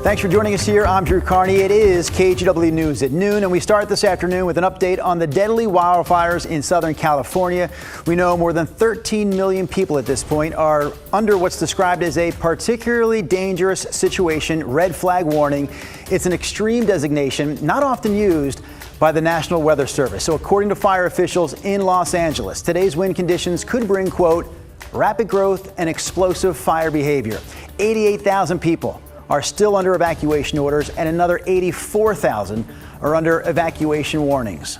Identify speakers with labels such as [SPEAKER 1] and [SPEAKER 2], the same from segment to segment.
[SPEAKER 1] Thanks for joining us here. I'm Drew Carney. It is KGW News at noon, and we start this afternoon with an update on the deadly wildfires in Southern California. We know more than 13 million people at this point are under what's described as a particularly dangerous situation, red flag warning. It's an extreme designation, not often used by the National Weather Service. So according to fire officials in Los Angeles, today's wind conditions could bring, quote, rapid growth and explosive fire behavior. 88,000 people are still under evacuation orders, and another 84,000 are under evacuation warnings.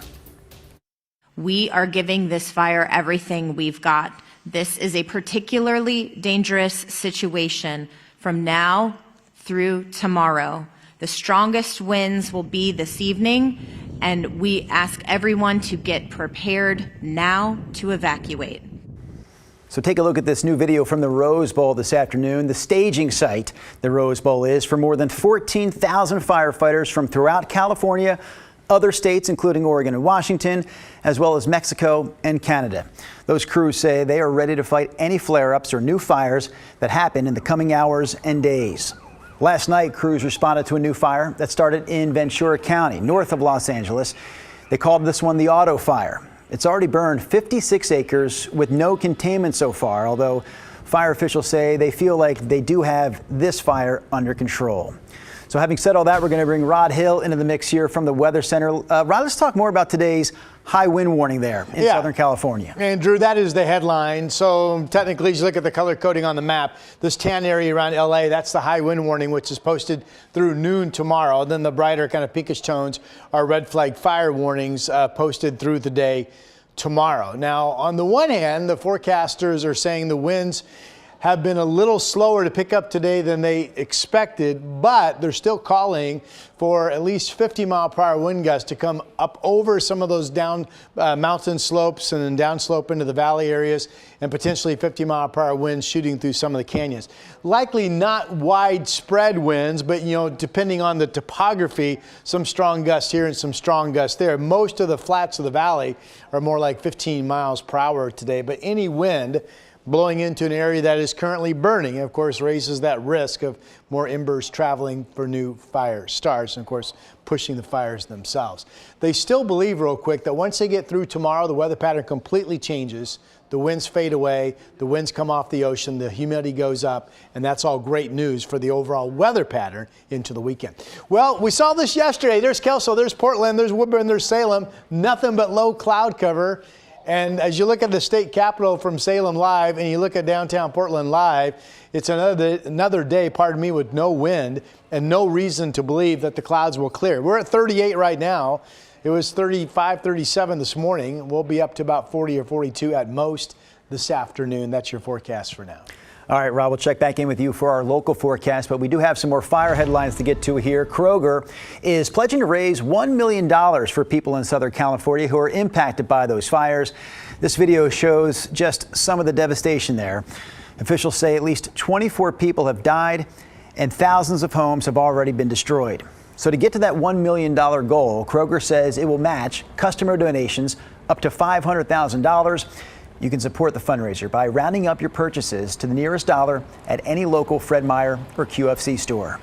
[SPEAKER 2] We are giving this fire everything we've got. This is a particularly dangerous situation from now through tomorrow. The strongest winds will be this evening, and we ask everyone to get prepared now to evacuate.
[SPEAKER 1] So take a look at this new video from the Rose Bowl this afternoon. The staging site the Rose Bowl is for more than 14,000 firefighters from throughout California, other states including Oregon and Washington, as well as Mexico and Canada. Those crews say they are ready to fight any flare-ups or new fires that happen in the coming hours and days. Last night, crews responded to a new fire that started in Ventura County, north of Los Angeles. They called this one the Auto Fire. It's already burned 56 acres with no containment so far, although fire officials say they feel like they do have this fire under control. So having said all that, we're going to bring Rod Hill into the mix here from the Weather Center. Rod, let's talk more about today's high wind warning there in Southern California.
[SPEAKER 3] And Drew, that is the headline. So technically, as you look at the color coding on the map, this tan area around LA, that's the high wind warning, which is posted through noon tomorrow. Then the brighter kind of pinkish tones are red flag fire warnings posted through the day tomorrow. Now, on the one hand, the forecasters are saying the winds have been a little slower to pick up today than they expected, but they're still calling for at least 50-mile-per-hour wind gusts to come up over some of those down mountain slopes and then downslope into the valley areas, and potentially 50-mile-per-hour winds shooting through some of the canyons. Likely not widespread winds, but depending on the topography, some strong gusts here and some strong gusts there. Most of the flats of the valley are more like 15 miles per hour today, but any wind blowing into an area that is currently burning, of course, raises that risk of more embers traveling for new fire starts and, of course, pushing the fires themselves. They still believe, real quick, that once they get through tomorrow, the weather pattern completely changes. The winds fade away, the winds come off the ocean, the humidity goes up, and that's all great news for the overall weather pattern into the weekend. Well, we saw this yesterday. There's Kelso, there's Portland, there's Woodburn, there's Salem. Nothing but low cloud cover. And as you look at the state capitol from Salem live and you look at downtown Portland live, it's another day, pardon me, with no wind and no reason to believe that the clouds will clear. We're at 38 right now. It was 35, 37 this morning. We'll be up to about 40 or 42 at most this afternoon. That's your forecast for now.
[SPEAKER 1] All right, Rob, we'll check back in with you for our local forecast, but we do have some more fire headlines to get to here. Kroger is pledging to raise $1 million for people in Southern California who are impacted by those fires. This video shows just some of the devastation there. Officials say at least 24 people have died and thousands of homes have already been destroyed. So to get to that $1 million goal, Kroger says it will match customer donations up to $500,000. You can support the fundraiser by rounding up your purchases to the nearest dollar at any local Fred Meyer or QFC store.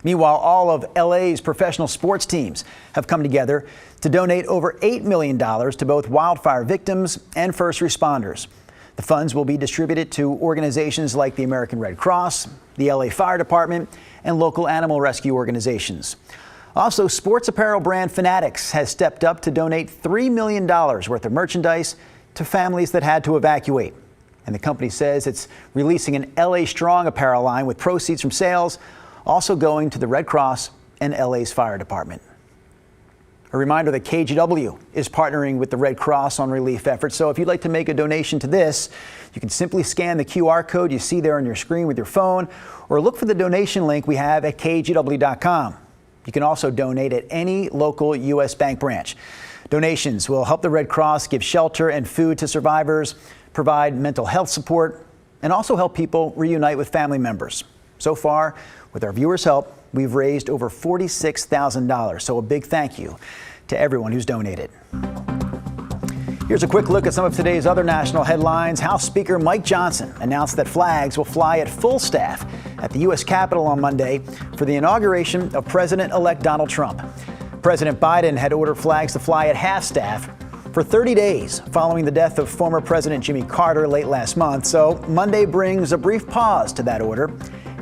[SPEAKER 1] Meanwhile, all of LA's professional sports teams have come together to donate over $8 million to both wildfire victims and first responders. The funds will be distributed to organizations like the American Red Cross, the LA Fire Department, and local animal rescue organizations. Also, sports apparel brand Fanatics has stepped up to donate $3 million worth of merchandise to families that had to evacuate. And the company says it's releasing an LA Strong apparel line with proceeds from sales also going to the Red Cross and LA's Fire Department. A reminder that KGW is partnering with the Red Cross on relief efforts. So if you'd like to make a donation to this, you can simply scan the QR code you see there on your screen with your phone, or look for the donation link we have at kgw.com. You can also donate at any local U.S. bank branch. Donations will help the Red Cross give shelter and food to survivors, provide mental health support, and also help people reunite with family members. So far, with our viewers' help, we've raised over $46,000. So a big thank you to everyone who's donated. Here's a quick look at some of today's other national headlines. House Speaker Mike Johnson announced that flags will fly at full staff at the U.S. Capitol on Monday for the inauguration of President-elect Donald Trump. President Biden had ordered flags to fly at half staff for 30 days following the death of former President Jimmy Carter late last month. So Monday brings a brief pause to that order,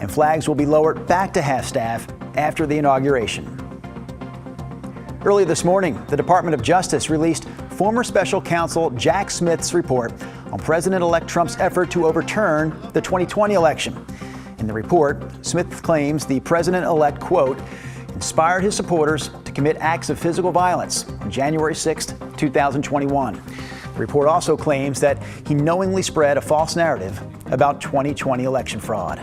[SPEAKER 1] and flags will be lowered back to half staff after the inauguration. Early this morning, the Department of Justice released former special counsel Jack Smith's report on President-elect Trump's effort to overturn the 2020 election. In the report, Smith claims the president-elect, quote, inspired his supporters to commit acts of physical violence on January 6, 2021. The report also claims that he knowingly spread a false narrative about 2020 election fraud.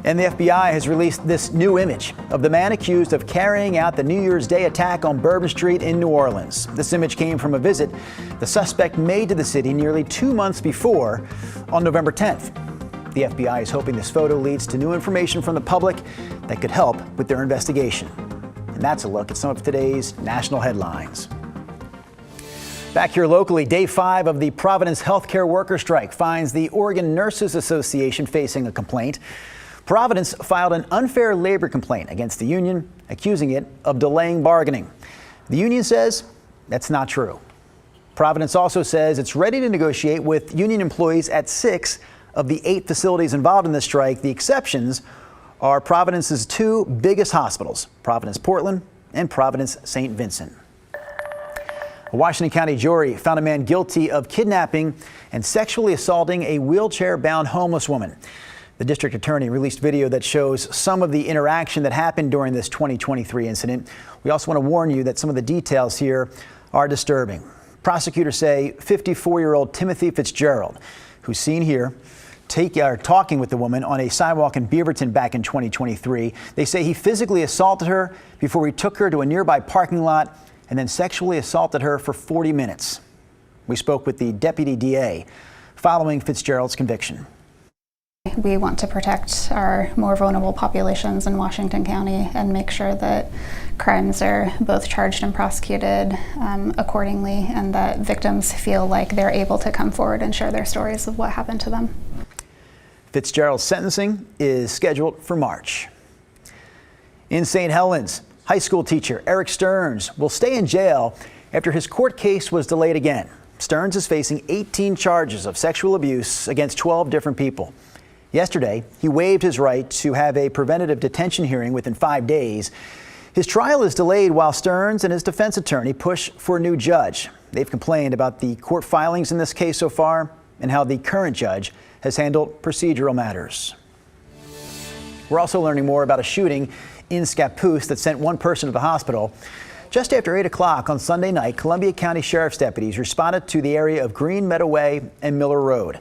[SPEAKER 1] And the FBI has released this new image of the man accused of carrying out the New Year's Day attack on Bourbon Street in New Orleans. This image came from a visit the suspect made to the city nearly 2 months before on November 10th. The FBI is hoping this photo leads to new information from the public that could help with their investigation. And that's a look at some of today's national headlines. Back here locally, day 5 of the Providence healthcare worker strike finds the Oregon Nurses Association facing a complaint. Providence filed an unfair labor complaint against the union, accusing it of delaying bargaining. The union says that's not true. Providence also says it's ready to negotiate with union employees at 6 of the 8 facilities involved in the strike. The exceptions are Providence's 2 biggest hospitals, Providence Portland and Providence St. Vincent. A Washington County jury found a man guilty of kidnapping and sexually assaulting a wheelchair-bound homeless woman. The district attorney released video that shows some of the interaction that happened during this 2023 incident. We also want to warn you that some of the details here are disturbing. Prosecutors say 54-year-old Timothy Fitzgerald, who's seen here, talking with the woman on a sidewalk in Beaverton back in 2023. They say he physically assaulted her before he took her to a nearby parking lot and then sexually assaulted her for 40 minutes. We spoke with the deputy DA following Fitzgerald's conviction.
[SPEAKER 4] We want to protect our more vulnerable populations in Washington County and make sure that crimes are both charged and prosecuted accordingly, and that victims feel like they're able to come forward and share their stories of what happened to them.
[SPEAKER 1] Fitzgerald's sentencing is scheduled for March. In St. Helens, high school teacher Eric Stearns will stay in jail after his court case was delayed again. Stearns is facing 18 charges of sexual abuse against 12 different people. Yesterday, he waived his right to have a preventative detention hearing within 5 days. His trial is delayed while Stearns and his defense attorney push for a new judge. They've complained about the court filings in this case so far and how the current judge has handled procedural matters. We're also learning more about a shooting in Scappoose that sent one person to the hospital. Just after 8 o'clock on Sunday night, Columbia County Sheriff's deputies responded to the area of Green Meadow Way and Miller Road.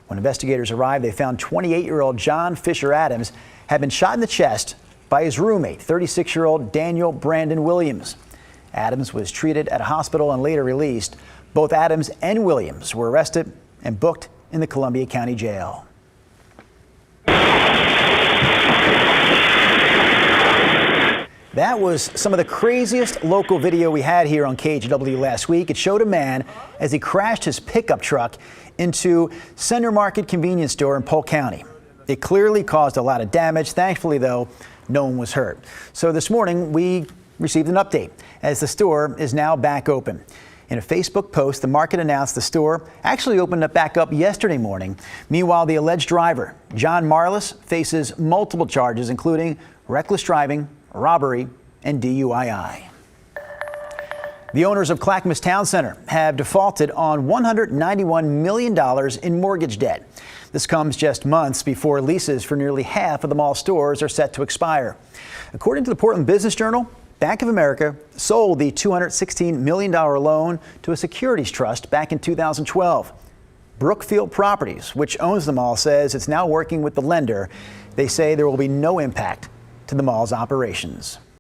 [SPEAKER 1] When investigators arrived, they found 28-year-old John Fisher Adams had been shot in the chest by his roommate, 36-year-old Daniel Brandon Williams. Adams was treated at a hospital and later released. Both Adams and Williams were arrested and booked in the Columbia County Jail. That was some of the craziest local video we had here on KGW last week. It showed a man as he crashed his pickup truck into Center Market convenience store in Polk County. It clearly caused a lot of damage. Thankfully, though, no one was hurt. So this morning, we received an update as the store is now back open. In a Facebook post, the market announced the store actually opened up back up yesterday morning. Meanwhile, the alleged driver, John Marlis, faces multiple charges, including reckless driving, robbery, and DUI. The owners of Clackamas Town Center have defaulted on $191 million in mortgage debt. This comes just months before leases for nearly half of the mall stores are set to expire. According to the Portland Business Journal, Bank of America sold the $216 million loan to a securities trust back in 2012. Brookfield Properties, which owns the mall, says it's now working with the lender. They say there will be no impact to the mall's operations.